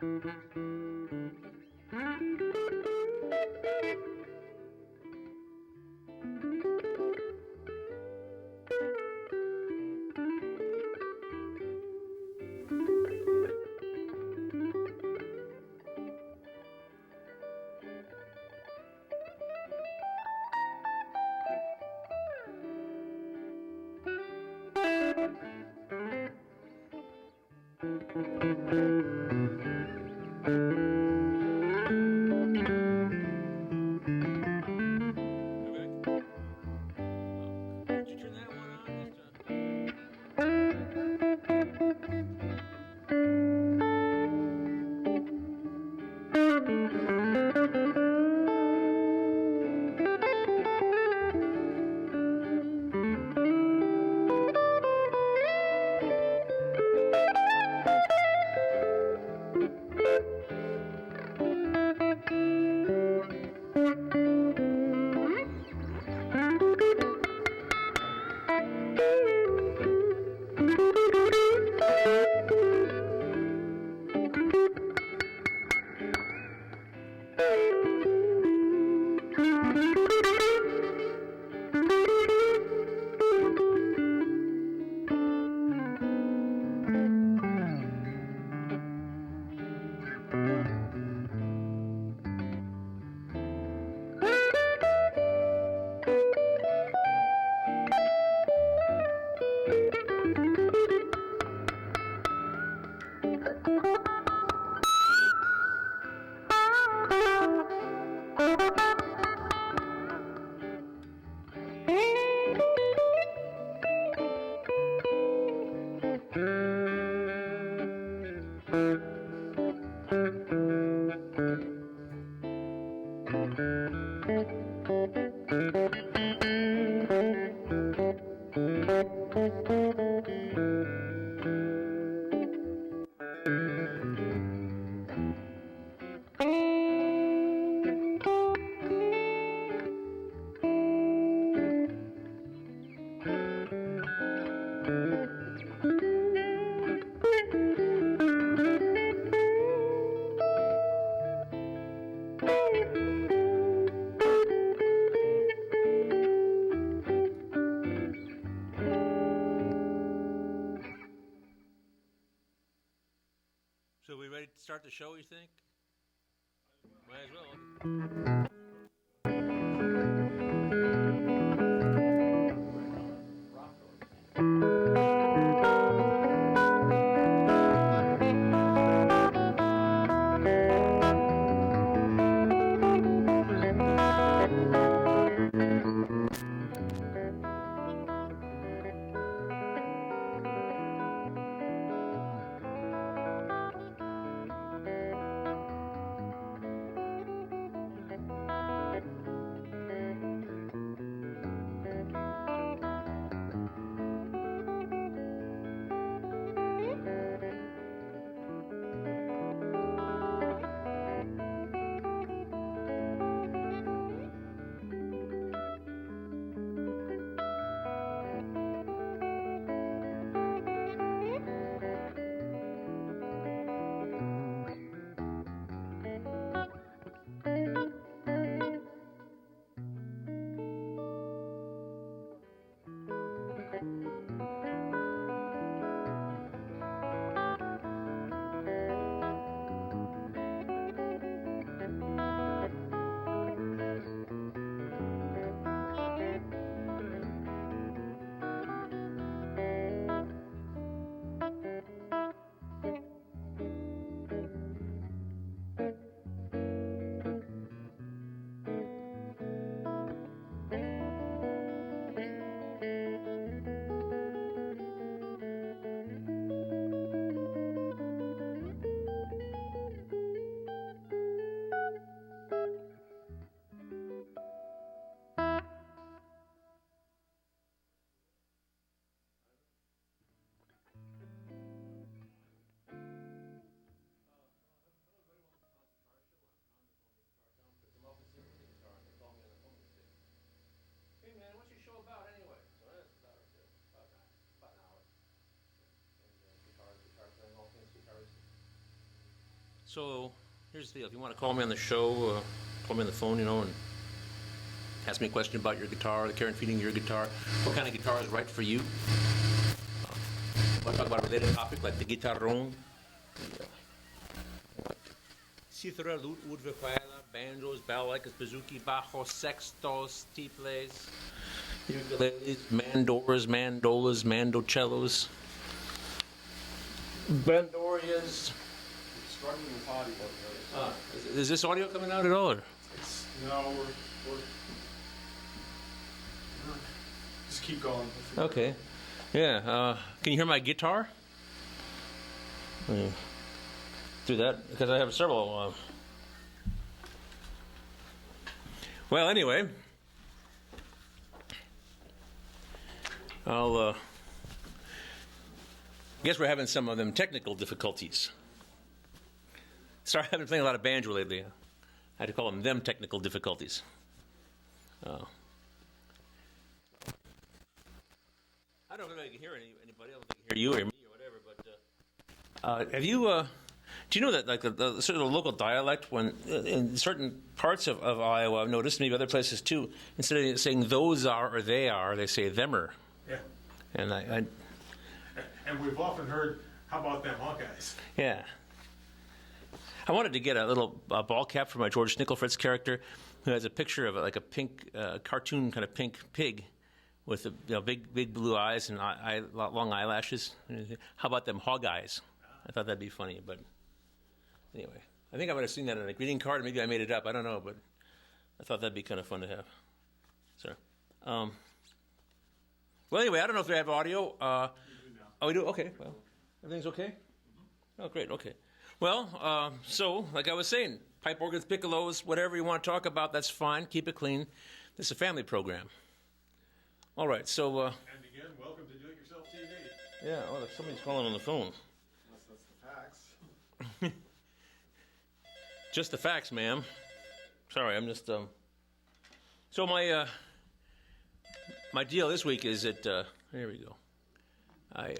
Did you turn that one on this time? So we ready to start the show, you think? Might as well. So here's the deal. If you want to call me on the show, call me on the phone, and ask me a question about your guitar, the care and feeding of your guitar. What kind of guitar is right for you? Want to talk about a related topic like the guitarrón? Cithara, lute, oud, viola, banjos, balalaikas, bouzouki, bajos, sextos, tiples, ukuleles, mandoras, mandolas, mandocellos, bandorias. Struggling with audio. Is this audio coming out at all? Or? No, we're just keep going. Okay. Yeah. Can you hear my guitar? Do that because I have several. Well, anyway, I'll guess we're having some of them technical difficulties. Sorry, I've been playing a lot of banjo lately. I had to call them technical difficulties. I don't know if I can hear anybody. I don't think I can hear you or me or whatever. But have you? Do you know that like the sort of local dialect, when in certain parts of Iowa, I've noticed, maybe other places too, instead of saying those are or they are, they say themmer. Yeah. And And we've often heard, how about them Hawkeyes? Yeah. I wanted to get a little ball cap for my George Snicklefritz character, who has a picture of like a pink cartoon kind of pink pig with big blue eyes and long eyelashes. How about them hog eyes? I thought that'd be funny, but anyway, I think I might have seen that on a greeting card. Maybe I made it up. I don't know, but I thought that'd be kind of fun to have. So, well, anyway, I don't know if they have audio. Oh, we do. Okay. Well, everything's okay. Oh, great. Okay. Well, so like I was saying, pipe organs, piccolos, whatever you want to talk about, that's fine. Keep it clean. This is a family program. All right. So. And again, welcome to Do It Yourself TV. Yeah. Oh, somebody's calling on the phone. Unless that's the facts. Just the facts, ma'am. Sorry, I'm just. So my deal this week is that here we go. I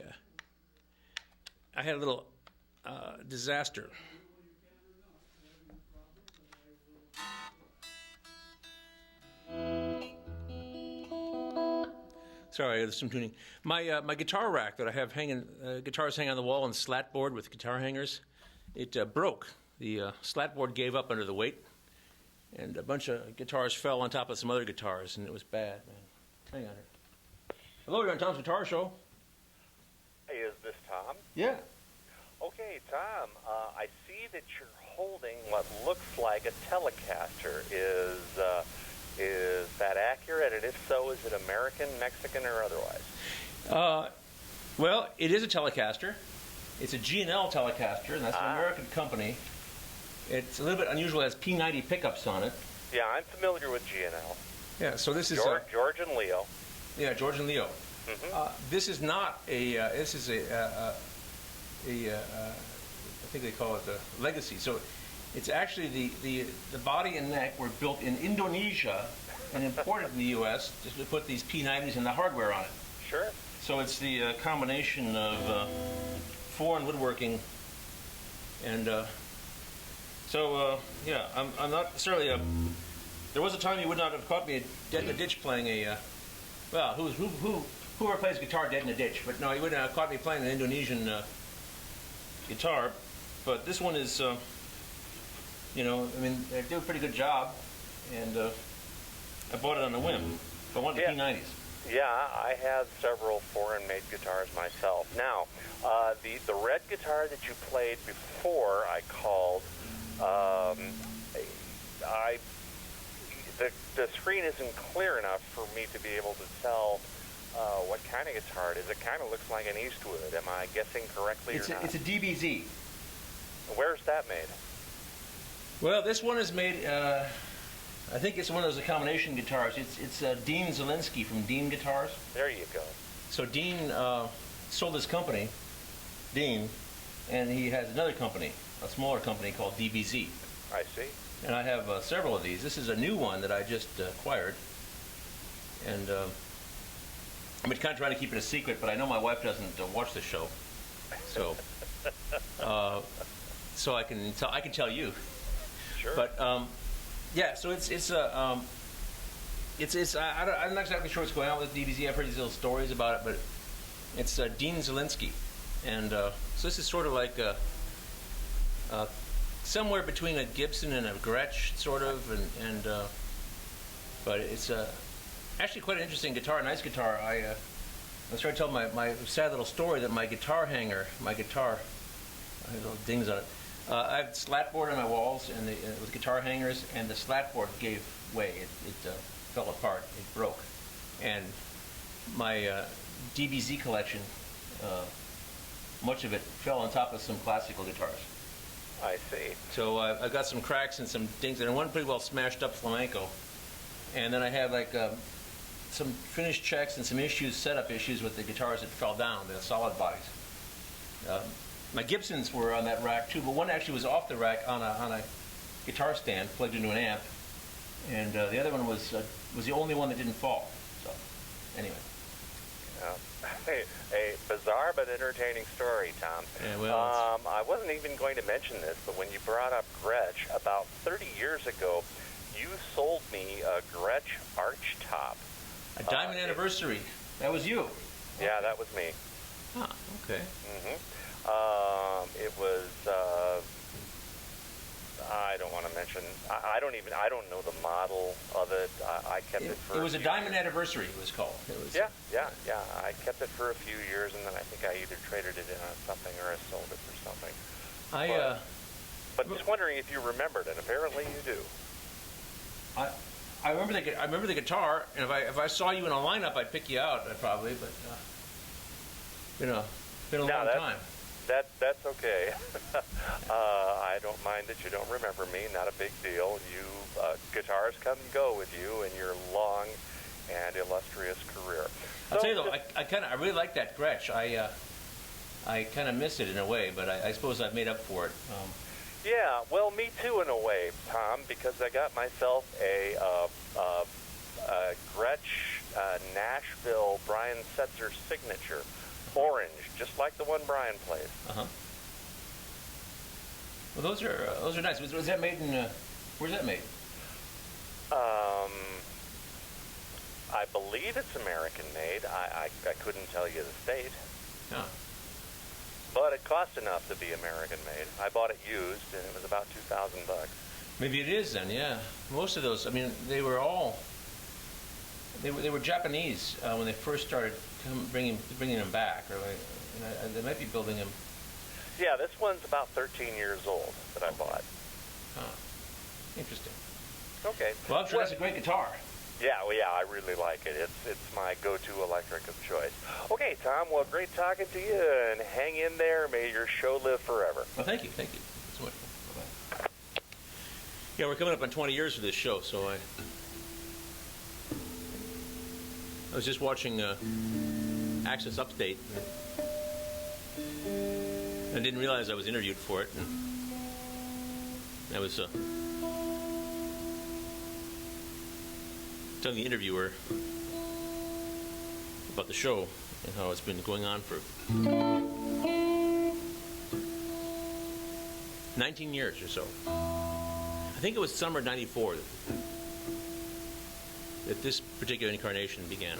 had a little disaster. Sorry, there's some tuning. My guitar rack that I have hanging, guitars hanging on the wall and slat board with guitar hangers, it broke. The slat board gave up under the weight, and a bunch of guitars fell on top of some other guitars, and it was bad, man. Hang on here. Hello, you're on Tom's Guitar Show. Hey, is this Tom? Yeah. Okay, Tom, I see that you're holding what looks like a Telecaster. Is that accurate? And if so, is it American, Mexican, or otherwise? Well, it is a Telecaster. It's a G&L Telecaster, and that's an American company. It's a little bit unusual. It has P90 pickups on it. Yeah, I'm familiar with G&L. Yeah, so this is George and Leo. Yeah, George and Leo. Mm-hmm. This is not a. This is a. I think they call it the Legacy. So, it's actually the body and neck were built in Indonesia and imported in the U.S. just to put these P90s and the hardware on it. Sure. So it's the combination of foreign woodworking and. Yeah, I'm not necessarily there was a time you would not have caught me dead in a ditch playing a. Well, whoever plays guitar dead in a ditch? But no, you wouldn't have caught me playing an Indonesian guitar. But this one is, I mean, they do a pretty good job, and I bought it on a whim. I wanted the P90s. Yeah, I have several foreign-made guitars myself. Now, the red guitar that you played before, I called. The screen isn't clear enough for me to be able to tell what kind of guitar it is. It kind of looks like an Eastwood. Am I guessing correctly or not? It's a DBZ. Where's that made? Well, this one is made. I think it's one of those combination guitars. It's Dean Zielinski from Dean Guitars. There you go. So Dean sold his company, Dean, and he has another company, a smaller company called DBZ. I see. And I have several of these. This is a new one that I just acquired. And I'm kind of trying to keep it a secret, but I know my wife doesn't watch the show. So, so I can tell you. Sure. But yeah, so it's I'm not exactly sure what's going on with DBZ. I've heard these little stories about it, but it's Dean Zelinsky, and so this is sort of like somewhere between a Gibson and a Gretsch, sort of, but it's actually quite an interesting guitar, a nice guitar. I was trying to tell my sad little story that my guitar hanger, I have little dings on it. I have slat board on my walls and with guitar hangers, and the slat board gave way. It fell apart. It broke, and my DBZ collection, much of it fell on top of some classical guitars. I see. So I've got some cracks and some dings, and one pretty well smashed up flamenco. And then I have like some finished checks and some setup issues with the guitars that fell down, the solid bodies. My Gibsons were on that rack too, but one actually was off the rack on a guitar stand plugged into an amp, and the other one was the only one that didn't fall. So anyway. A bizarre but entertaining story, Tom. Yeah, well, I wasn't even going to mention this, but when you brought up Gretsch, about 30 years ago, you sold me a Gretsch arch top. A diamond anniversary. That was you. Yeah, that was me. Huh, okay. It was, I don't want to mention, I don't know the model of it. I kept it for It was a diamond anniversary, it was called. It was, Yeah. I kept it for a few years, and then I think I either traded it in on something or I sold it for something. But just wondering if you remembered, and apparently you do. I remember the guitar, and if I saw you in a lineup, I'd pick you out, probably. But been a long time. That's okay. I don't mind that you don't remember me. Not a big deal. You guitars come and go with you in your long and illustrious career. I'll tell you though, I really like that Gretsch. I kind of miss it in a way, but I suppose I've made up for it. Yeah, well, me too in a way, Tom, because I got myself a Gretsch Nashville Brian Setzer signature, orange, just like the one Brian plays. Uh-huh. Well, those are nice. Was that made in? Where's that made? I believe it's American made. I couldn't tell you the state. Huh. But it cost enough to be American made. I bought it used, and it was about $2,000. Maybe it is then. Yeah. Most of those. I mean, they were Japanese when they first started bringing them back, or they might be building them. Yeah, this one's about 13 years old that I bought. Huh. Interesting. Okay. Well, I'm sure that's a great guitar. Yeah, I really like it. It's my go-to electric of choice. Okay, Tom, well, great talking to you, and hang in there. May your show live forever. Well, thank you. That's wonderful. Bye-bye. Yeah, we're coming up on 20 years for this show, so I was just watching Access Update. I didn't realize I was interviewed for it. And I was telling the interviewer about the show and how it's been going on for 19 years or so. I think it was summer '94 that this particular incarnation began.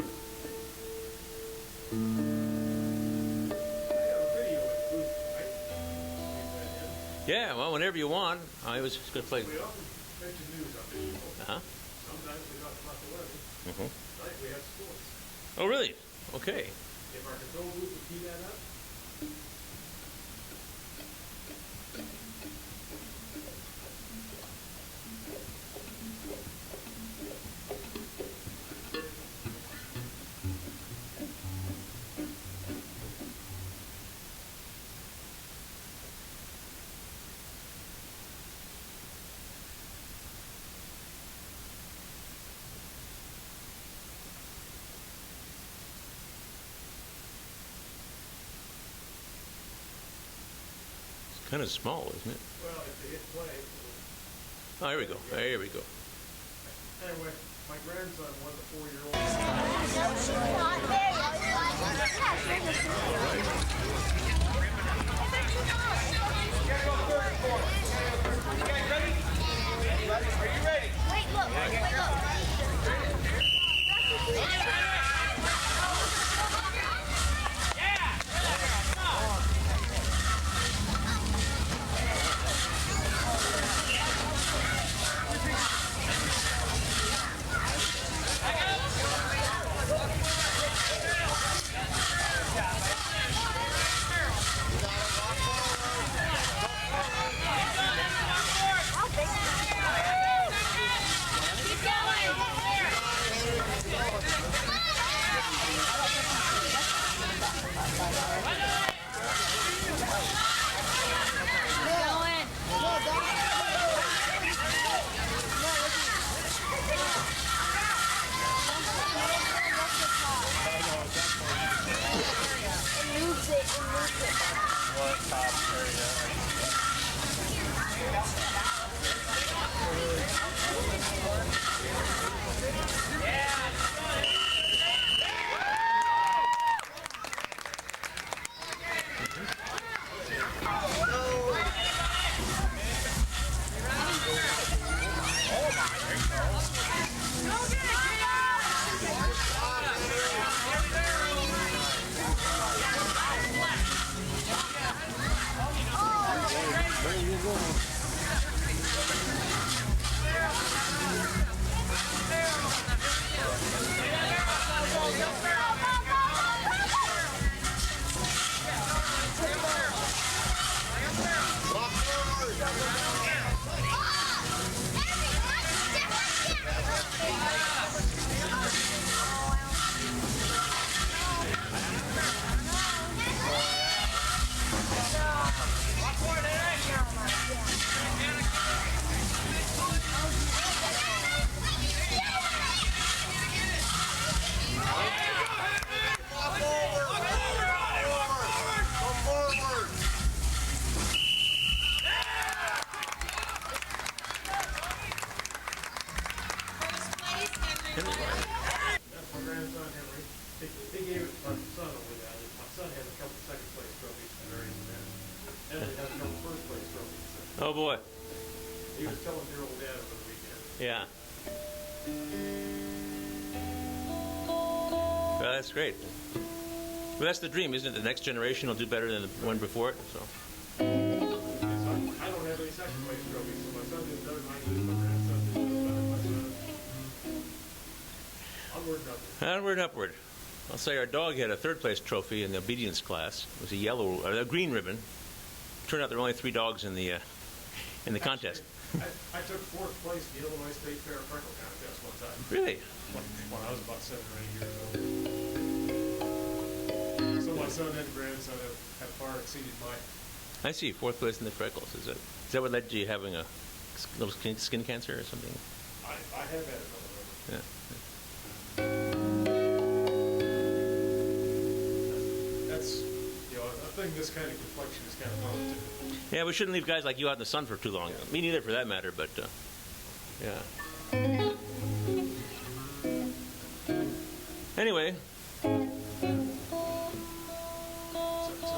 Yeah, well, whenever you want. I was just going to play. We often mention news on this show. Uh-huh. Sometimes we talk about the weather. Mm-hmm. Tonight we have sports. Oh, really? Okay. If our control booth would key that up. Kind of small, isn't it? Well, if they hit play. Oh, here we go. There we go. Anyway, my grandson won the 4-year-old. All right. Wait, look. That's my grandson Henry. He gave it to my son over there. My son has a couple second place trophies for very event. Henry has a couple first place trophies. Oh boy. He was telling your old dad over the weekend. Yeah. Well, that's great. Well, that's the dream, isn't it? The next generation will do better than the one before it. So. I don't have any second place trophies, so my son did better than I did. My grandson did better than my son. Onward and upward. Onward and upward. I'll say our dog had a third place trophy in the obedience class. It was a green ribbon. Turned out there were only 3 dogs in the contest. I took 4th place in the Illinois State Fair freckle contest one time. Really? When I was about 7 or 8 years old. So my son and grandson have far exceeded my. I see. 4th place in the freckles. Is that what led to you having a little skin cancer or something? I have had it over. Yeah. That's a thing this kind of complexion is kind of prone to. Yeah, we shouldn't leave guys like you out in the sun for too long. Me neither, for that matter. But yeah. Anyway. So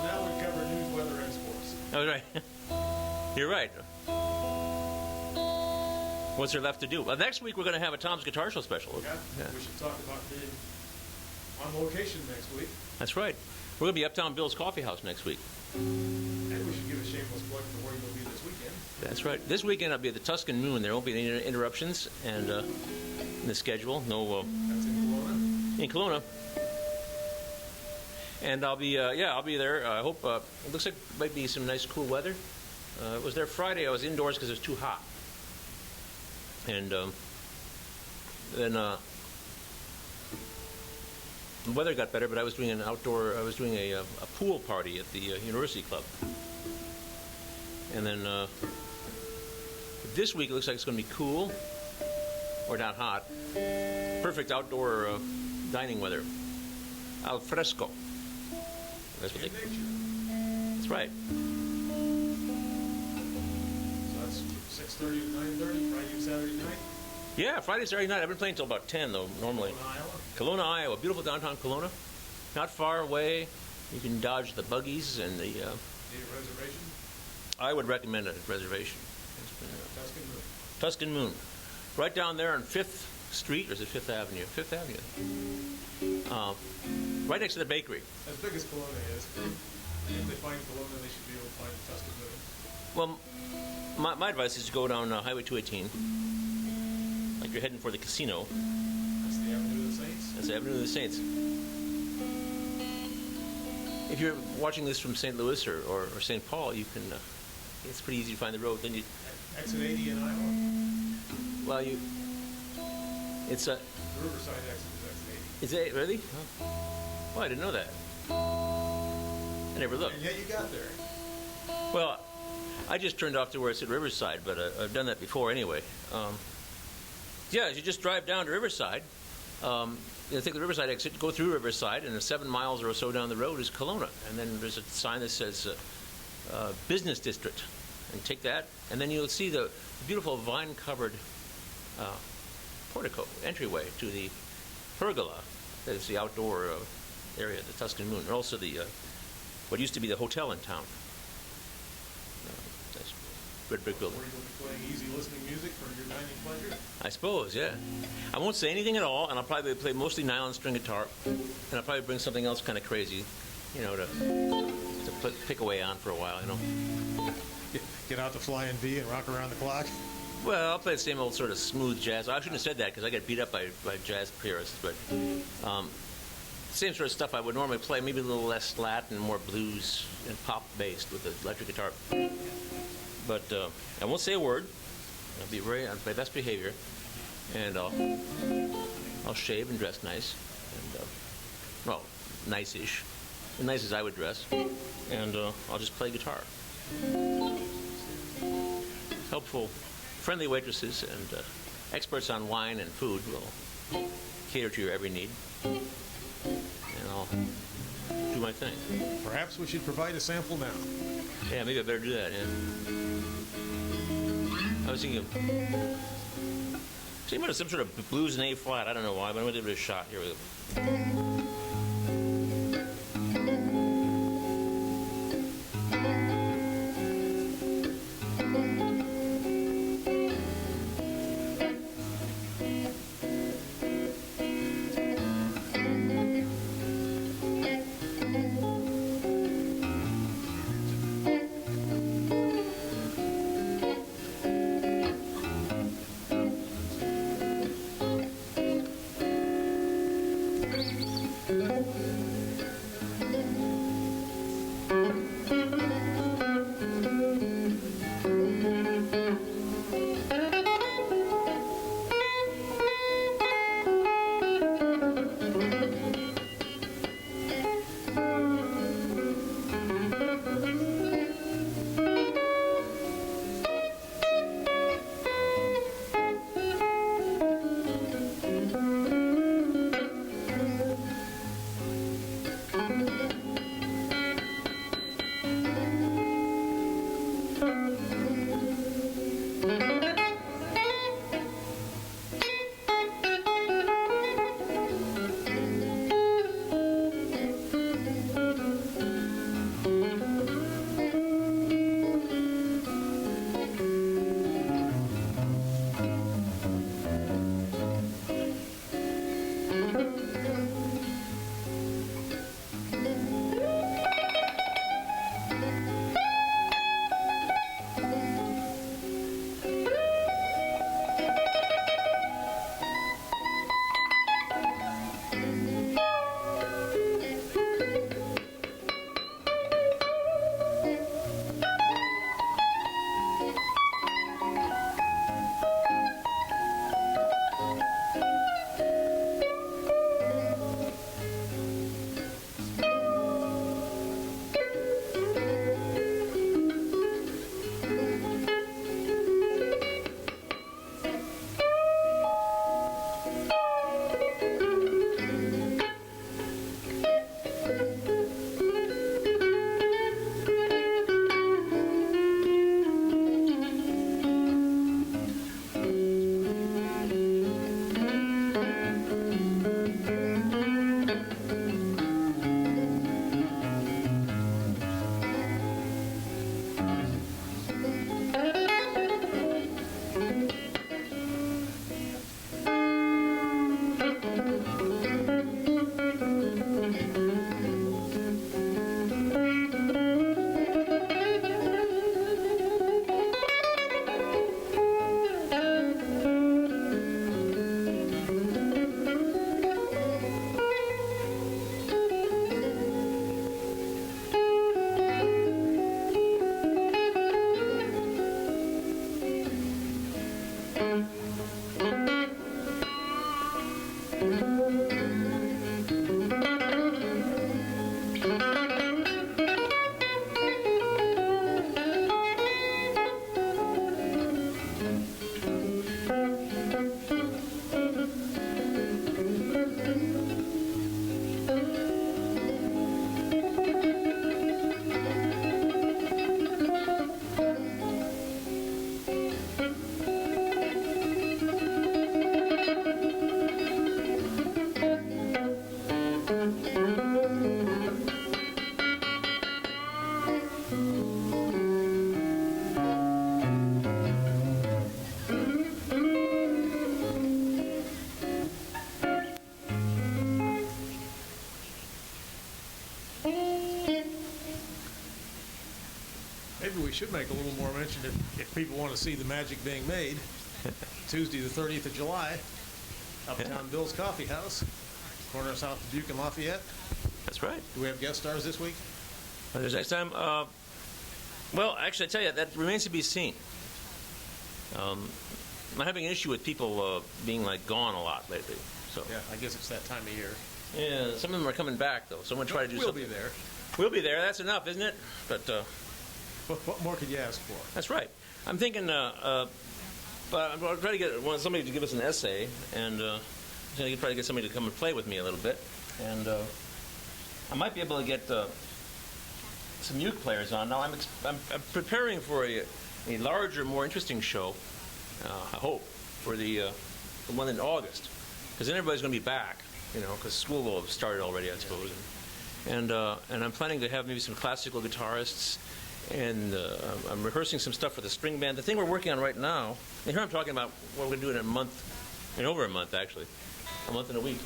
now we cover news, weather, and sports. Oh, right. You're right. What's there left to do? Well, next week we're going to have a Tom's Guitar Show special. Yeah. We should talk about being on location next week. That's right. We're going to be Uptown Bill's Coffee House next week. And we should give a shameless plug for where you'll be this weekend. That's right. This weekend I'll be at the Tuscan Moon. There won't be any interruptions and in the schedule. No. That's in Kelowna. In Kelowna. And I'll be I'll be there. I hope it looks like it might be some nice cool weather. It was there Friday. I was indoors because it was too hot. And then the weather got better, but I was doing a pool party at the University Club. And then this week it looks like it's going to be cool, or not hot. Perfect outdoor dining weather. Al fresco. That's what they. That's right. So that's 6:30 to 9:30, Friday and Saturday night. Yeah, Friday, Saturday night. I've been playing until about 10, though, normally. Kelowna, Iowa. Kelowna, Iowa. Beautiful downtown Kelowna. Not far away. You can dodge the buggies and the... Need a reservation? I would recommend a reservation. Tuscan Moon. Tuscan Moon. Right down there on 5th Street, or is it 5th Avenue? 5th Avenue. Right next to the bakery. As big as Kelowna is, if they find Kelowna, they should be able to find Tuscan Moon. Well, my advice is to go down Highway 218, like you're heading for the casino. That's the Avenue of the Saints. That's the Avenue of the Saints. If you're watching this from St. Louis or St. Paul, you can. It's pretty easy to find the road. Then you. Exit 80 in Iowa. Well, it's a. The Riverside exit is exit 80. Is it really? Oh, I didn't know that. I never looked. And yet you got there. Well, I just turned off to where it said Riverside, but I've done that before anyway. Yeah, you just drive down to Riverside. You take the Riverside exit, go through Riverside, and 7 miles or so down the road is Kelowna. And then there's a sign that says Business District. And take that, and then you'll see the beautiful vine-covered portico, entryway to the pergola. That's the outdoor area, the Tuscan Moon, and also the what used to be the hotel in town. That's red brick building. Where you'll be playing easy listening music for your dining pleasure. I suppose, yeah. I won't say anything at all, and I'll probably play mostly nylon string guitar, and I'll probably bring something else kind of crazy, to pick away on for a while, Get out the Flying V and rock around the clock. Well, I'll play the same old sort of smooth jazz. I shouldn't have said that because I get beat up by jazz purists, but same sort of stuff I would normally play, maybe a little less Latin, more blues and pop based with the electric guitar. But I won't say a word. I'll play best behavior, and I'll shave and dress nice, and nice-ish, as nice as I would dress, and I'll just play guitar. Helpful, friendly waitresses and experts on wine and food will cater to your every need, and I'll do my thing. Perhaps we should provide a sample now. Yeah, maybe I better do that. Yeah. I was thinking of some sort of blues in A flat. I don't know why, but I'm gonna give it a shot. Here we go. should make a little more mention if people want to see the magic being made. Tuesday, the 30th of July, Uptown Bill's Coffee House, corner of South Dubuque and Lafayette. That's right. Do we have guest stars this week? There's next time. Well, actually, I tell you, that remains to be seen. I'm having an issue with people being like gone a lot lately. So Yeah, I guess it's that time of year. yeah, some of them are coming back though. Someone try to do We'll something. be there. We'll be there. That's enough, isn't it? But What more could you ask for? that's right. I'm thinking. But I'm trying to get somebody to give us an essay, and I'm going to try to get somebody to come and play with me a little bit, and I might be able to get some uke players on. Now I'm preparing for a larger, more interesting show. I hope for the one in August, because then everybody's going to be back, because school will have started already, I suppose. And I'm planning to have maybe some classical guitarists, and I'm rehearsing some stuff for the string band. The thing we're working on right now, and here I'm talking about what we're going to do in a month, in over a month actually, a month and a week.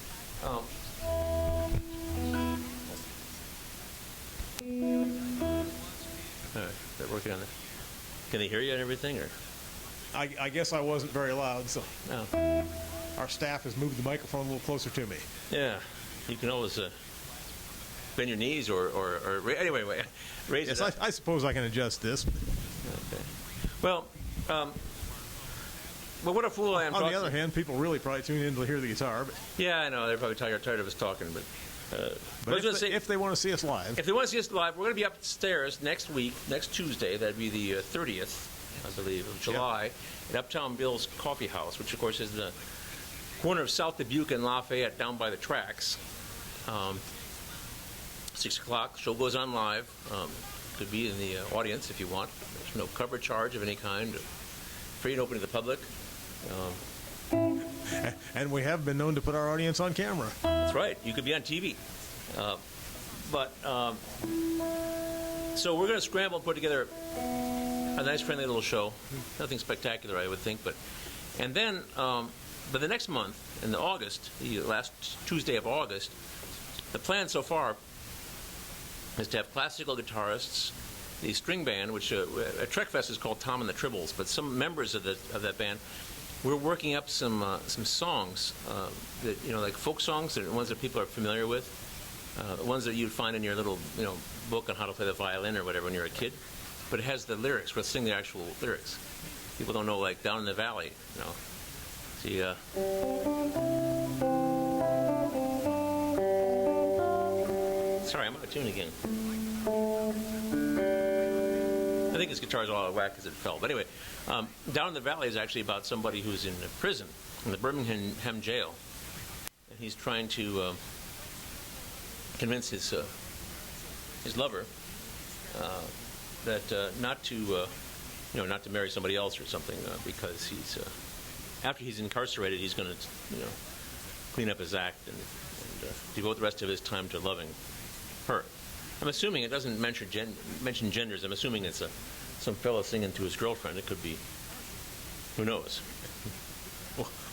They're working on it. Can they hear you and everything, or? I guess I wasn't very loud, so No. our staff has moved the microphone a little closer to me. Yeah, you can always bend your knees or anyway, raise Yes, it up. I suppose I can adjust this. Okay. Well, what a fool I am. On the talking- other hand, people really probably tune in to hear the guitar. Yeah, I know they're probably tired of us talking, but I But was gonna say, if they want to see us live, if they want to see us live, we're going to be upstairs next week, next Tuesday. That'd be the 30th, I believe, of July, at Uptown Bill's Coffee House, which of course is the corner of South Dubuque and Lafayette, down by the tracks. 6 o'clock. Show goes on live. Could be in the audience if you want. There's no cover charge of any kind. Free and open to the public. and we have been known to put our audience on camera. That's right. You could be on TV. So we're going to scramble and put together a nice, friendly little show. Nothing spectacular, I would think, but then, but the next month, in August, the last Tuesday of August, the plan so far is to have classical guitarists, the string band, which at Trekfest is called Tom and the Tribbles, but some members of that band. We're working up some songs that like folk songs, the ones that people are familiar with, the ones that you'd find in your little book on how to play the violin or whatever when you're a kid. But it has the lyrics. We'll sing the actual lyrics. People don't know, like Down in the Valley. See. Sorry, I'm out of tune again. I think his guitar's all out of whack because it fell. But anyway, Down in the Valley is actually about somebody who's in prison in the Birmingham jail, and he's trying to convince his lover that not to marry somebody else or something because he's after he's incarcerated he's going to clean up his act and devote the rest of his time to loving her. I'm assuming it doesn't mention genders. I'm assuming it's some fellow singing to his girlfriend. It could be. Who knows?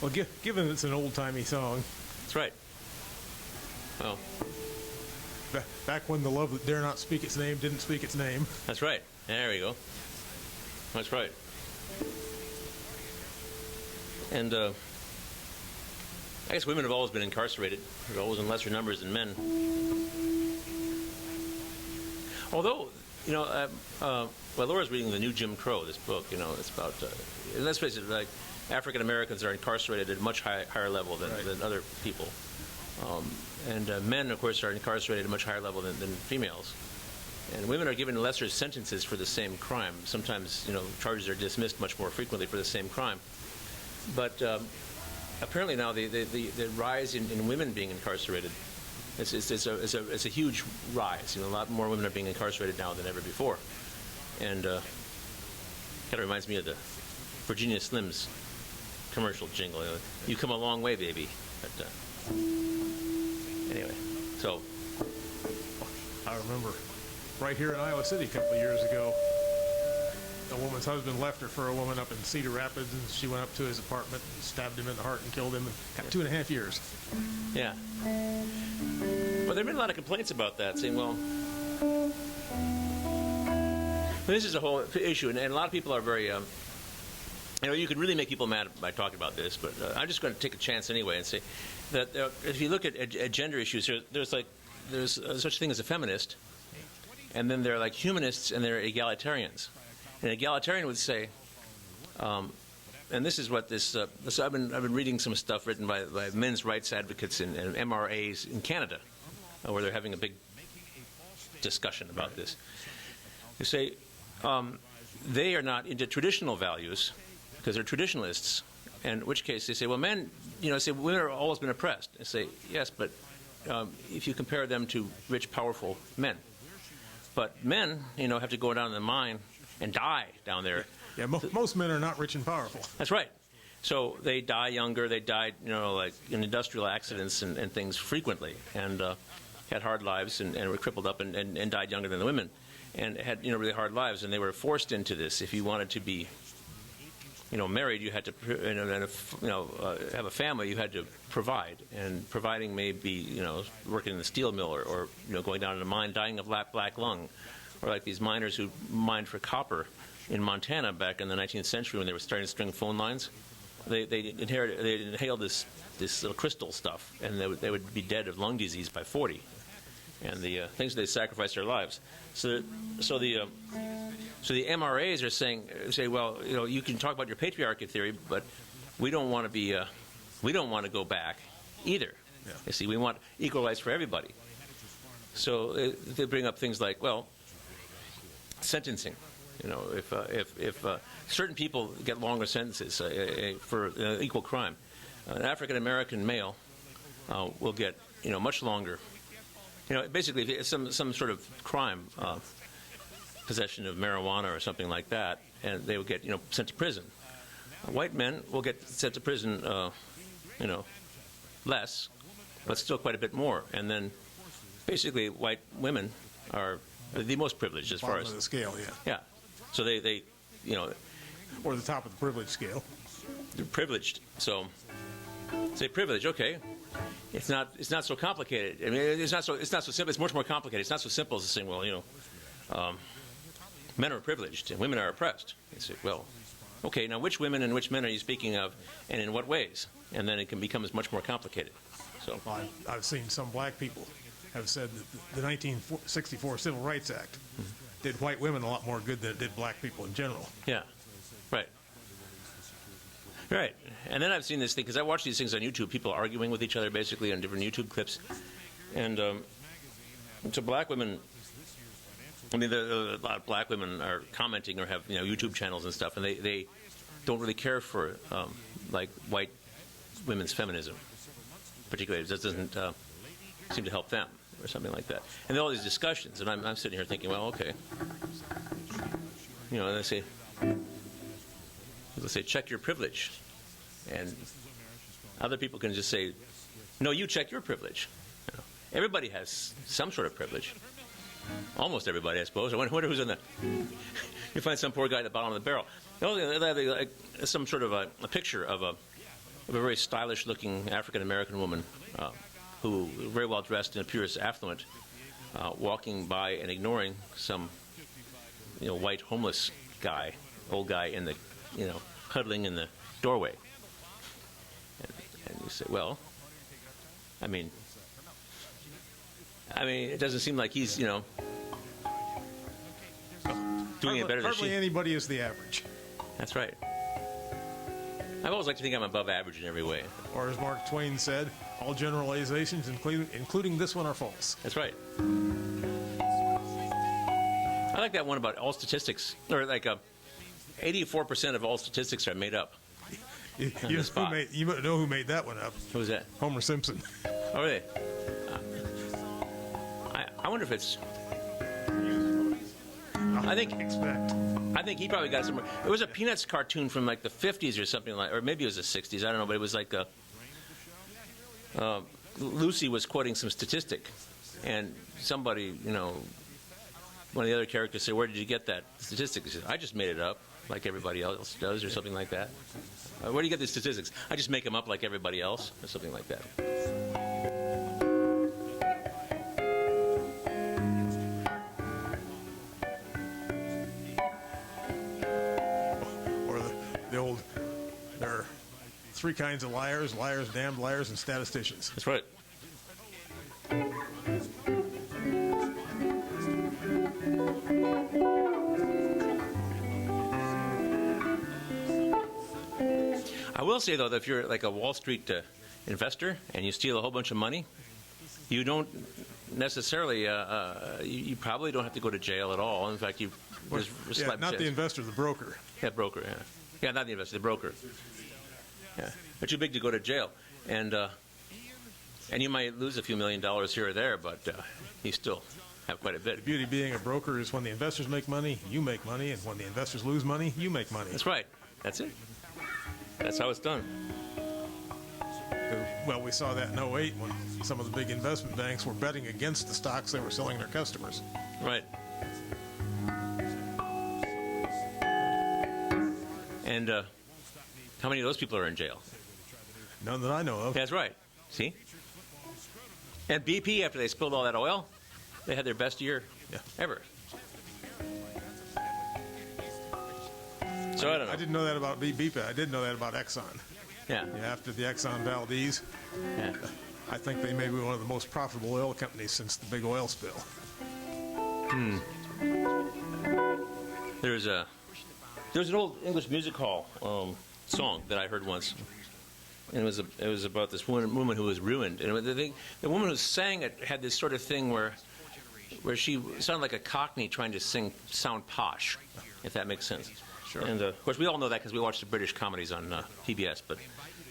Well, given it's an old-timey song, That's right. Well, back when the love that dare not speak its name didn't speak its name. that's right. There we go. That's right. And I guess women have always been incarcerated. They're always in lesser numbers than men. Although, Laura's reading the new Jim Crow, this book, it's about, let's face it, like, African Americans are incarcerated at a much higher level than other people. And men, of course, are incarcerated at a much higher level than females. And women are given lesser sentences for the same crime. Sometimes, charges are dismissed much more frequently for the same crime. But apparently now the rise in women being incarcerated it's a huge rise. A lot more women are being incarcerated now than ever before. And kind of reminds me of the Virginia Slims commercial jingle. You come a long way, baby. But anyway, so I remember right here in Iowa City a couple of years ago, a woman's husband left her for a woman up in Cedar Rapids, and she went up to his apartment and stabbed him in the heart and killed him and got 2.5 years. yeah. Well, there have been a lot of complaints about that, saying, well, This is a whole issue, and a lot of people are very. You can really make people mad by talking about this, but I'm just going to take a chance anyway and say that if you look at gender issues, there's such a thing as a feminist, and then there are like humanists and there are egalitarians. An egalitarian would say, and this is what this. So I've been reading some stuff written by men's rights advocates and MRAs in Canada, where they're having a big discussion about this. They say they are not into traditional values because they're traditionalists. And in which case they say, well, men, say women have always been oppressed. They say, yes, but if you compare them to rich, powerful men. But men, have to go down in the mine and die down there. Yeah, most men are not rich and powerful. That's right. So they die younger. They died, like in industrial accidents and things frequently, and had hard lives and were crippled up and died younger than the women, and had really hard lives. And they were forced into this. If you wanted to be married, you had to have a family. You had to provide, and providing may be working in the steel mill or going down in a mine, dying of black lung, or like these miners who mined for copper in Montana back in the 19th century when they were starting to string phone lines. They inhaled this little crystal stuff, and they would be dead of lung disease by 40. And the things they sacrificed their lives. So the MRAs are say, well, you can talk about your patriarchy theory, but we don't want to go back either. Yeah. You see, we want equal rights for everybody. So they bring up things like, well, sentencing. If certain people get longer sentences for equal crime, an African American male will get much longer. Basically, if it's some sort of crime, possession of marijuana or something like that, and they would get sent to prison. White men will get sent to prison, less, but still quite a bit more. And then, basically, white women are the most privileged as far as the scale, yeah. Yeah. So they or the top of the privilege scale. They're privileged. So say privilege, okay. It's not so complicated. I mean, it's not so simple. It's much more complicated. It's not so simple as saying, well, men are privileged and women are oppressed. You say, well, okay, now which women and which men are you speaking of, and in what ways? And then it can become much more complicated. So I've seen some black people have said that the 1964 Civil Rights Act did white women a lot more good than it did black people in general. Yeah, right. Right. And then I've seen this thing, because I watch these things on YouTube, people arguing with each other basically on different YouTube clips. And to black women, I mean, a lot of black women are commenting or have YouTube channels and stuff, and they don't really care for like white women's feminism, particularly. It just doesn't seem to help them or something like that. And there are all these discussions, and I'm sitting here thinking, well, okay. And they say, check your privilege. And other people can just say, no, you check your privilege. Everybody has some sort of privilege. Almost everybody, I suppose. I wonder who's in that. You find some poor guy at the bottom of the barrel. They have some sort of a picture of a very stylish-looking African-American woman who very well dressed and appears affluent, walking by and ignoring some white homeless guy, old guy in the huddling in the doorway. And you say, well, I mean, it doesn't seem like he's, doing it better than she. Hardly anybody is the average. That's right. I've always liked to think I'm above average in every way. Or as Mark Twain said, all generalizations, including this one, are false. That's right. I like that one about all statistics, or like 84% of all statistics are made up. You know who made that one up? Who was that? Homer Simpson. Oh, really? I wonder if it's... I think he probably got it somewhere. It was a Peanuts cartoon from like the 50s or something like, or maybe it was the 60s. I don't know, but it was like Lucy was quoting some statistic, and somebody, one of the other characters said, "Where did you get that statistic?" He said, "I just made it up, like everybody else does," or something like that. Where do you get these statistics? I just make them up like everybody else, or something like that. the old, there are 3 kinds of liars: liars, damned liars, and statisticians. That's right. I will say, though, that if you're like a Wall Street investor and you steal a whole bunch of money, you don't necessarily, you probably don't have to go to jail at all. In fact, there's a Yeah, slight not the chance. investor, the broker. Yeah, broker, yeah. Yeah, not the investor, the broker. Yeah. But too big to go to jail. And you might lose a few $1 million here or there, but you still have quite a bit. The beauty of being a broker is when the investors make money, you make money, and when the investors lose money, you make money. That's right. That's it. That's how it's done. Well, we saw that in 08 when some of the big investment banks were betting against the stocks they were selling their customers. Right. And how many of those people are in jail? None that I know of. That's right. See? And BP, after they spilled all that oil, they had their best year ever. So I don't know. I didn't know that about BP. I did know that about Exxon. Yeah. Yeah, after the Exxon Valdez, Yeah. I think they may be one of the most profitable oil companies since the big oil spill. There's an old English music hall song that I heard once, and it was about this woman who was ruined. And the woman who sang it had this sort of thing where she sounded like a Cockney trying to sound posh, if that makes sense. Sure. And of course, we all know that because we watch the British comedies on PBS. But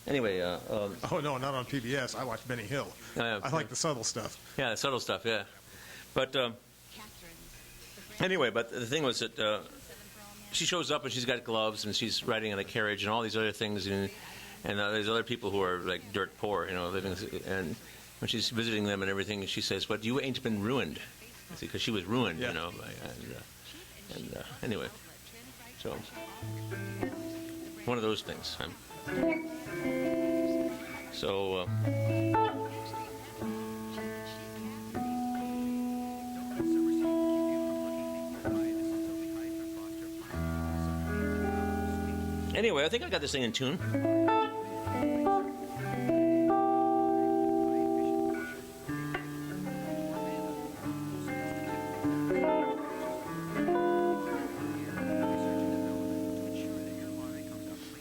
anyway, Oh, no, not on PBS. I watch Benny Hill. Yeah. I like the subtle stuff. yeah, the subtle stuff, yeah. But anyway, but the thing was that she shows up and she's got gloves and she's riding in a carriage and all these other things, and there's other people who are like dirt poor, living. And when she's visiting them and everything, she says, "But you ain't been ruined," because she was ruined, Yeah. And anyway, so one of those things. So. Anyway, I think I got this thing in tune.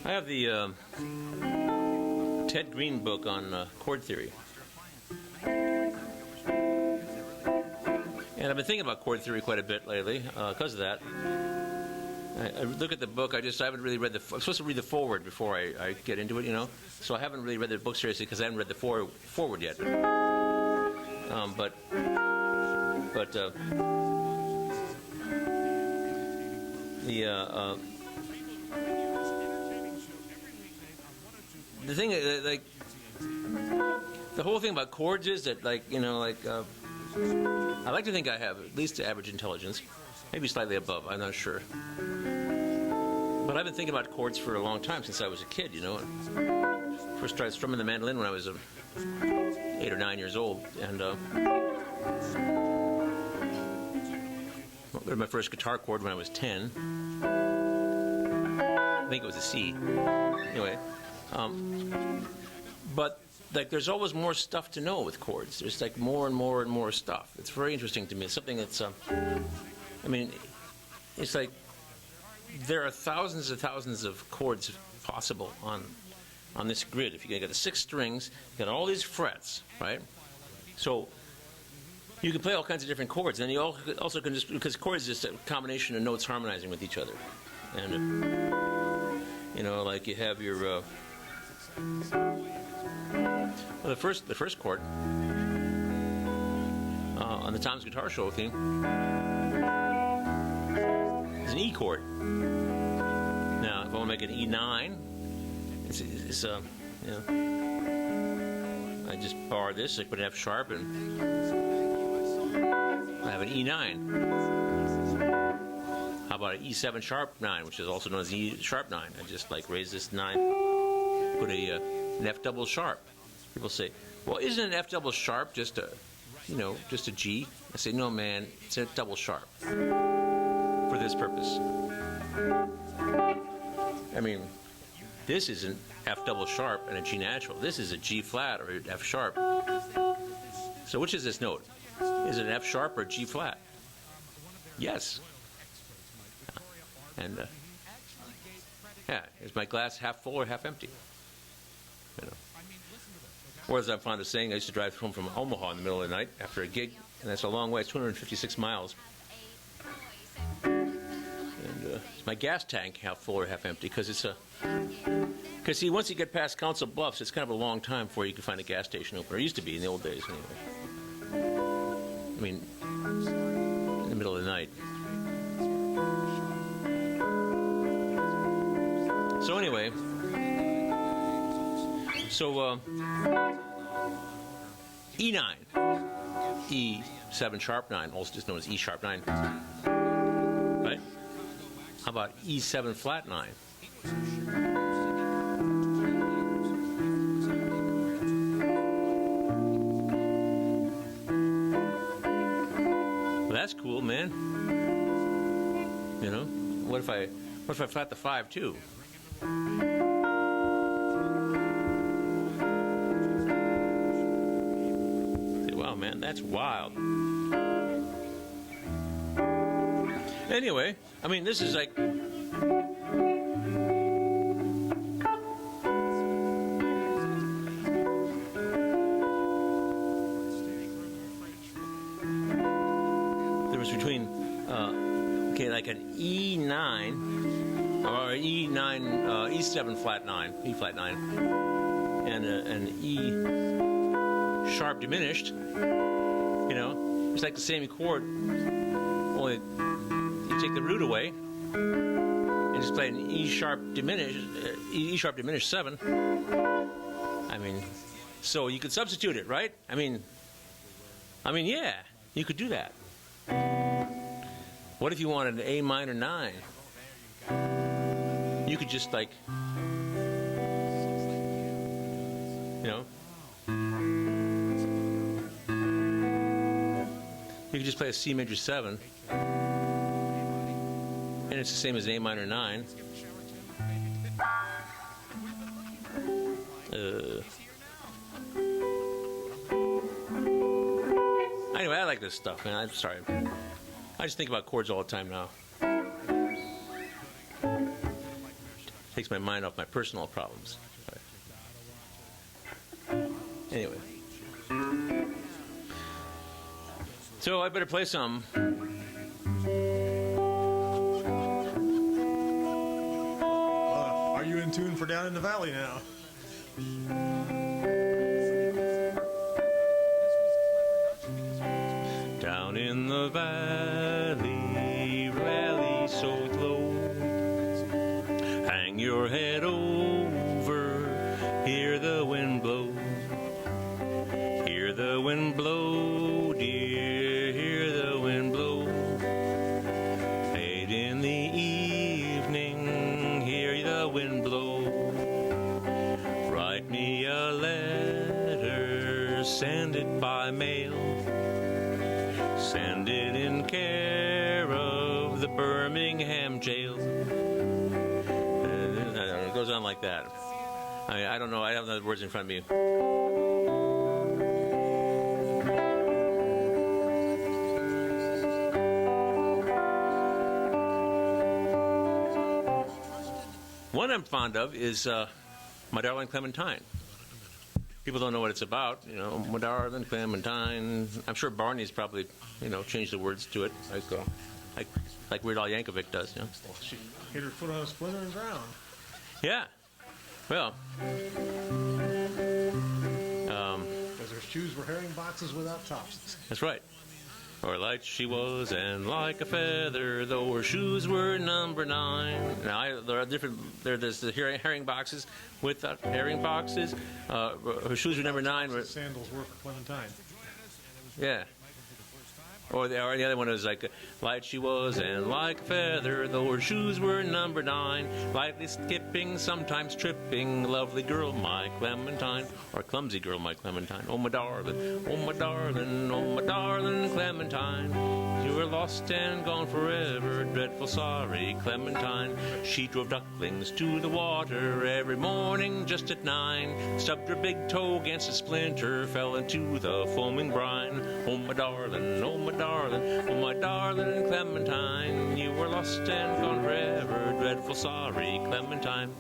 I have the Ted Green book on chord theory. And I've been thinking about chord theory quite a bit lately because of that. I look at the book. I haven't really read I'm supposed to read the foreword before I get into it, So I haven't really read the book seriously because I haven't read the foreword yet. The thing, the whole thing about chords is that, I like to think I have at least the average intelligence, maybe slightly above. I'm not sure. But I've been thinking about chords for a long time, since I was a kid, First started strumming the mandolin when I was 8 or 9 years old, and got my first guitar chord when I was 10. I think it was a C. Anyway, but there's always more stuff to know with chords. There's more and more and more stuff. It's very interesting to me. It's something that's, it's like there are thousands and thousands of chords possible on this grid. If you got the 6 strings, you got all these frets, right? So you can play all kinds of different chords, and you also can just, because chords is just a combination of notes harmonizing with each other. And like you have your the first chord on the Tom's Guitar Show theme is an E chord. Now, if I want to make an E9, I just bar this, I put an F sharp, and I have an E9. How about an E7 sharp 9, which is also known as E sharp 9? I just raise this 9, put an F double sharp. People say, well, isn't an F double sharp just a G? I say, no, man, it's a double sharp for this purpose. this isn't F double sharp and a G natural. This is a G flat or F sharp. So which is this note? Is it an F sharp or a G flat? Yes. And yeah, is my glass half full or half empty? You know. Or as I'm fond of saying, I used to drive home from Omaha in the middle of the night after a gig, and that's a long way, it's 256 miles. And is my gas tank half full or half empty? Because see, once you get past Council Bluffs, it's kind of a long time before you can find a gas station open. Or it used to be in the old days, anyway. I mean, in the middle of the night. So anyway, E9, E7 sharp 9, also just known as E sharp 9, right? How about E7 flat 9? Well, that's cool, man. You know, what if I flat the 5 too? Wow, man, that's wild. Anyway, I mean, this is like between like an E9 or E9 E7 flat 9, E flat 9, and an E sharp diminished. You know, it's like the same chord, only you take the root away and just play an E sharp diminished 7. I mean, so you could substitute it, right? I mean, yeah, you could do that. What if you wanted an A minor 9? You could just like, you know, you could just play a C major 7, and it's the same as an A minor 9. Anyway, I like this stuff, man. I'm sorry. I just think about chords all the time now. Takes my mind off my personal problems. Anyway. So I better play some. Are you in tune for Down in the Valley now? Down in the valley, valley so low, hang your head over, hear the wind blow. Hear the wind blow, dear, hear the wind blow. Late in the evening, hear the wind blow. Write me a letter, send it by mail. Send it in care of the Birmingham jail. It goes on like that. I don't know. I don't have the words in front of me. One I'm fond of is My Darling Clementine. People don't know what it's about, you know. My darling Clementine. I'm sure Barney's probably, you know, changed the words to it, like Weird Al Yankovic does, you know. Well, she hit her foot on a splinter and drowned. Yeah. Well. Because her shoes were herring boxes without tops. That's right. Or light she was and like a feather, though her shoes were number 9. Now, there are different, there's the herring boxes without herring boxes. Her shoes were number 9. Sandals were for Clementine. Yeah. Or the other one was like, light she was and like a feather, though her shoes were number 9. Lightly skipping, sometimes tripping, lovely girl, my Clementine. Or clumsy girl, my Clementine. Oh, my darling, oh, my darling, oh, my darling Clementine. You were lost and gone forever, dreadful sorry Clementine. She drove ducklings to the water every morning just at 9. Stubbed her big toe against a splinter, fell into the foaming brine. Oh, my darling, oh, my darling, oh, my darling Clementine. You were lost and gone forever, dreadful sorry Clementine.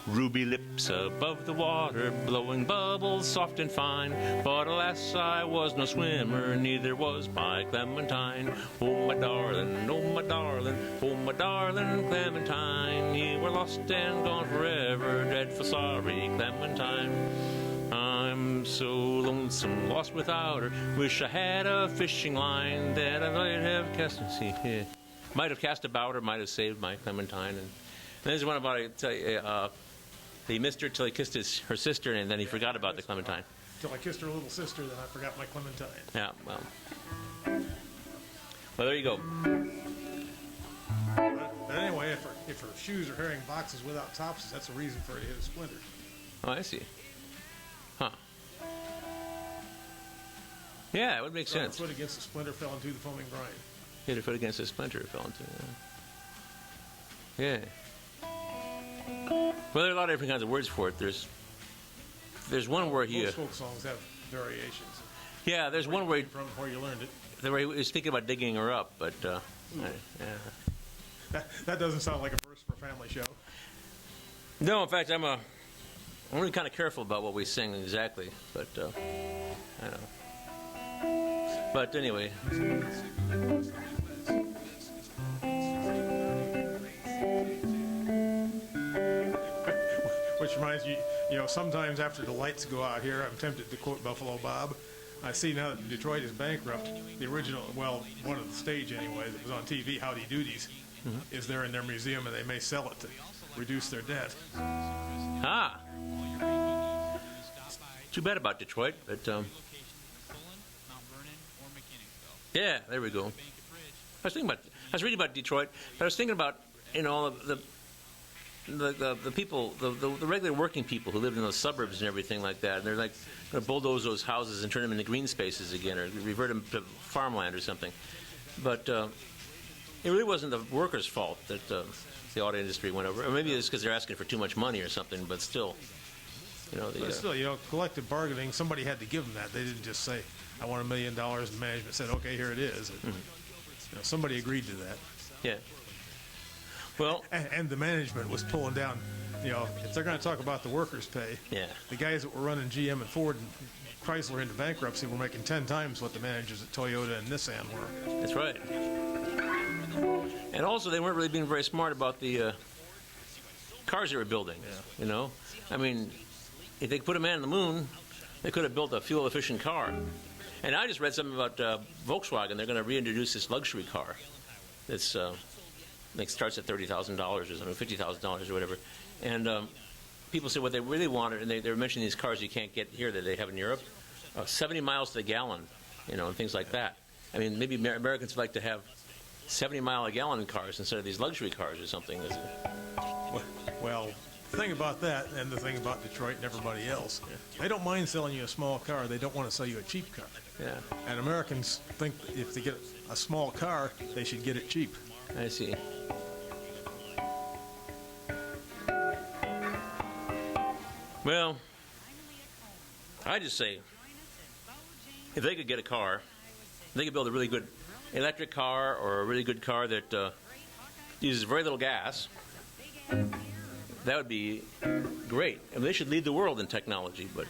Ruby lips above the water, blowing bubbles soft and fine. But alas, I was no swimmer, neither was my Clementine. Oh, my darling, oh, my darling, oh, my darling Clementine. You were lost and gone forever, dreadful sorry Clementine. I'm so lonesome, lost without her. Wish I had a fishing line that I might have cast. See, might have cast about her, might have saved my Clementine. And there's one about he missed her till he kissed her sister, and then he forgot about the Clementine. Till I kissed her little sister, then I forgot my Clementine. Yeah, well, there you go. But anyway, if her shoes are carrying boxes without tops, that's a reason for her to hit a splinter. Oh, I see. Huh. Yeah, it would make sense. Her foot against the splinter, fell into the foaming brine. Hit her foot against the splinter, fell into it. Yeah. Well, there are a lot of different kinds of words for it. There's one where he. Most folk songs have variations. Yeah, there's one where From where you learned it. he was thinking about digging her up, but yeah. That doesn't sound like a verse for a family show. No, in fact, I'm really kind of careful about what we sing exactly, but I don't know. But anyway. Which reminds you, sometimes after the lights go out here, I'm tempted to quote Buffalo Bob. I see now that Detroit is bankrupt, the original, well, one of the stage anyway, that was on TV, Howdy Doodies, is there in their museum, and they may sell it to reduce their debt. Ah. Too bad about Detroit, but yeah, there we go. I was reading about Detroit, but I was thinking about all of the people, the regular working people who lived in those suburbs and everything like that. And they're like going to bulldoze those houses and turn them into green spaces again, or revert them to farmland or something. But it really wasn't the workers' fault that the auto industry went over. Or maybe it's because they're asking for too much money or something. But still, But still, collective bargaining, somebody had to give them that. They didn't just say, I want $1 million, and management said, okay, here it is. Somebody agreed to that. Yeah. Well, and the management was pulling down, if they're going to talk about the workers' pay, yeah. The guys that were running GM and Ford and Chrysler into bankruptcy were making 10 times what the managers at Toyota and Nissan were. That's right. And also, they weren't really being very smart about the cars they were building. Yeah. I mean, if they could put a man on the moon, they could have built a fuel-efficient car. And I just read something about Volkswagen. They're going to reintroduce this luxury car. It's starts at $30,000 or something, $50,000 or whatever. And people say what they really wanted, and they were mentioning these cars you can't get here that they have in Europe, 70 miles to the gallon, and things like that. I mean, maybe Americans would like to have 70-mile-a-gallon cars instead of these luxury cars or something. Well, the thing about that and the thing about Detroit and everybody else, they don't mind selling you a small car. They don't want to sell you a cheap car. Yeah. And Americans think that if they get a small car, they should get it cheap. I see. Well, I just say, if they could get a car, they could build a really good electric car or a really good car that uses very little gas. That would be great. I mean, they should lead the world in technology, but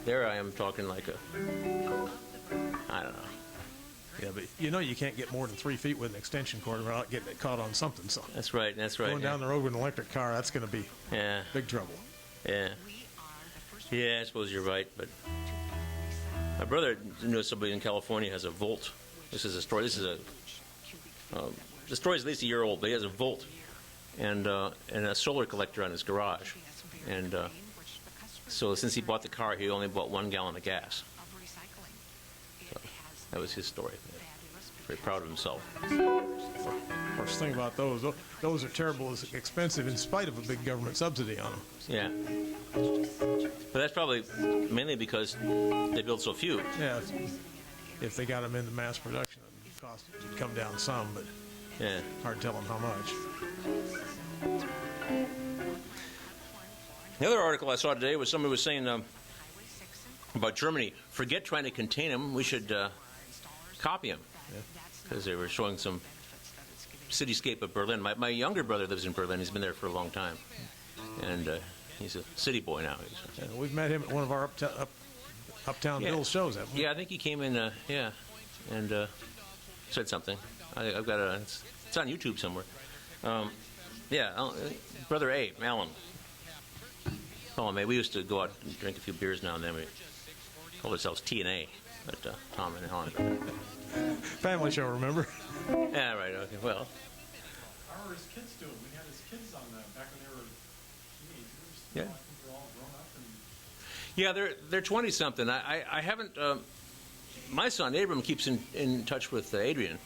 there I am talking like I don't know. Yeah, but you can't get more than 3 feet with an extension cord without getting it caught on something. So That's right. going down the road with an electric car, that's going to be big trouble. Yeah. Yeah, I suppose you're right, but my brother knew somebody in California has a Volt. This is a story. The story is at least a year old, but he has a Volt and a solar collector on his garage. And so since he bought the car, he only bought 1 gallon of gas. So that was his story. very proud of himself. Of course, think about those. Those are terrible, expensive in spite of a big government subsidy on them. Yeah. But that's probably mainly because they build so few. Yeah, if they got them into mass production, the cost would come down some, but Yeah. hard to tell them how much. The other article I saw today was somebody was saying about Germany, forget trying to contain them, we should copy them. Because they were showing some cityscape of Berlin. My younger brother lives in Berlin. He's been there for a long time. And he's a city boy now. Yeah, we've met him at one of our Uptown Bill shows, haven't we? Yeah, I think he came in, and said something. I've got it's on YouTube somewhere. Brother A, Alan. Oh, man, we used to go out and drink a few beers now and then. We called ourselves T&A, but Tom and Alan. Family show, remember? Yeah, right, okay, well. How are his kids doing? We had his kids on back when they were teenagers. Yeah. I think they're all grown up. Yeah, they're 20-something. I haven't. My son Abram keeps in touch with Adrian,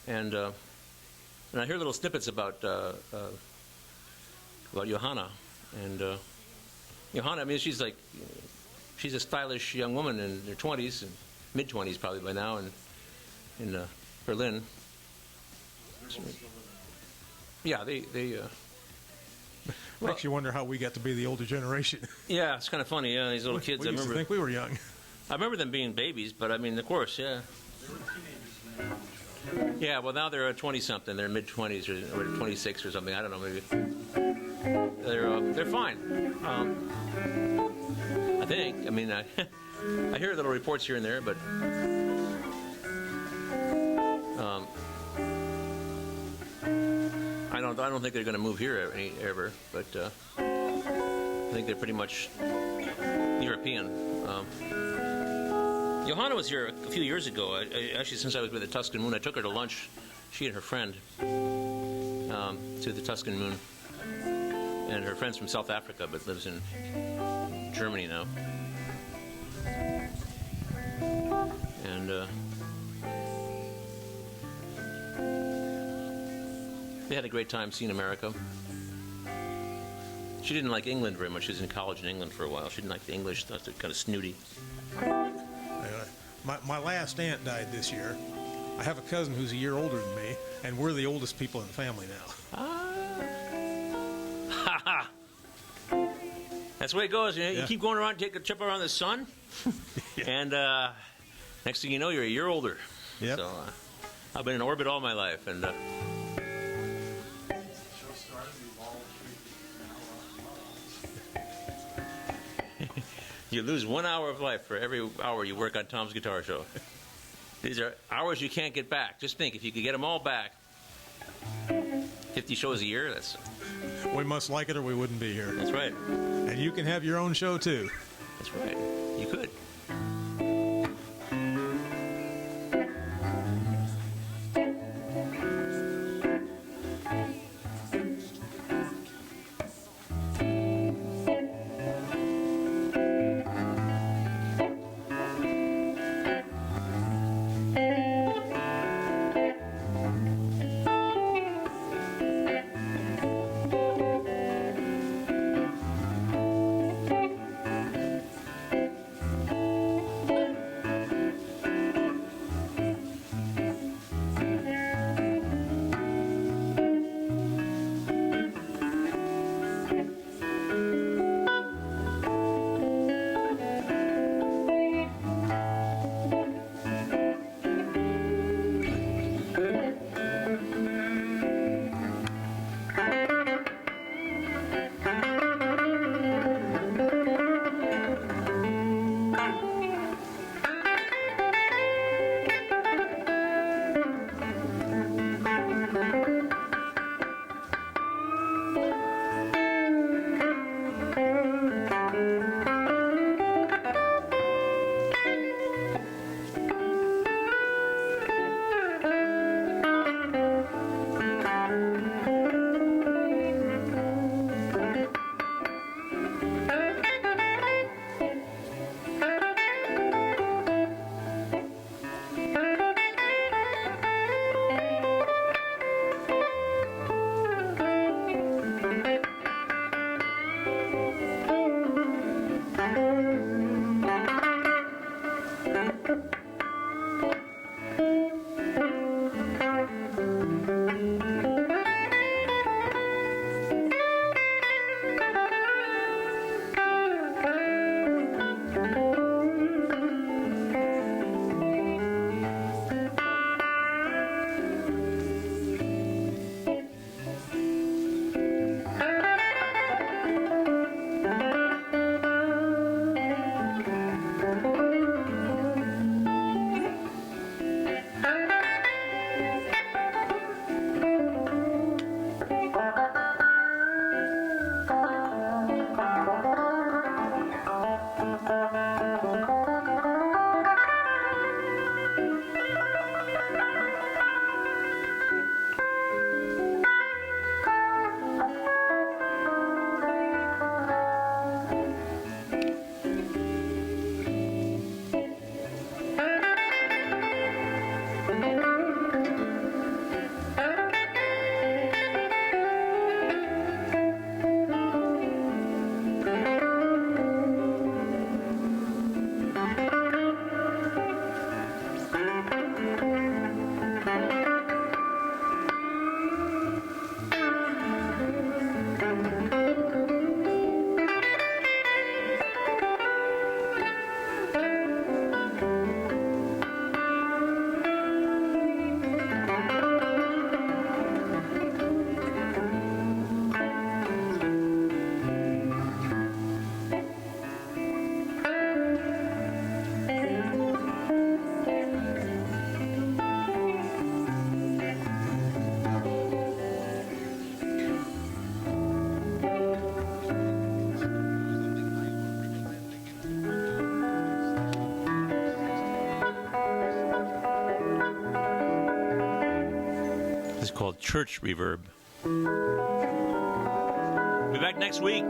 and I hear little snippets about Johanna, and Johanna. I mean, she's a stylish young woman in her 20s and mid-20s probably by now, and in Berlin. Yeah, they Makes you wonder how we got to be the older generation. yeah, it's kind of funny. Yeah, these little kids. We used to think we were young. I remember them being babies, but I mean, of course, yeah. They were teenagers when they were on the show. Yeah, well, now they're 20-something. They're mid-20s or 26 or something. I don't know, maybe. They're fine. I think. I mean, I hear little reports here and there, but I don't think they're going to move here ever. But I think they're pretty much European. Johanna was here a few years ago. Actually, since I was with the Tuscan Moon, I took her to lunch, she and her friend, to the Tuscan Moon. And her friend's from South Africa, but lives in Germany now. And they had a great time seeing America. She didn't like England very much. She was in college in England for a while. She didn't like the English. Thought it kind of snooty. My last aunt died this year. I have a cousin who's a year older than me, and we're the oldest people in the family now. That's the way it goes. You Yeah. keep going around, take a trip around the sun, and next thing you know, you're a year older. Yep. So I've been in orbit all my life, and The show started, we've all treated now. you lose 1 hour of life for every hour you work on Tom's Guitar Show. These are hours you can't get back. Just think, if you could get them all back, 50 shows a year, that's We must like it or we wouldn't be here. right. And you can have your own show, too. That's right. You could. It's called Church Reverb. Be back next week.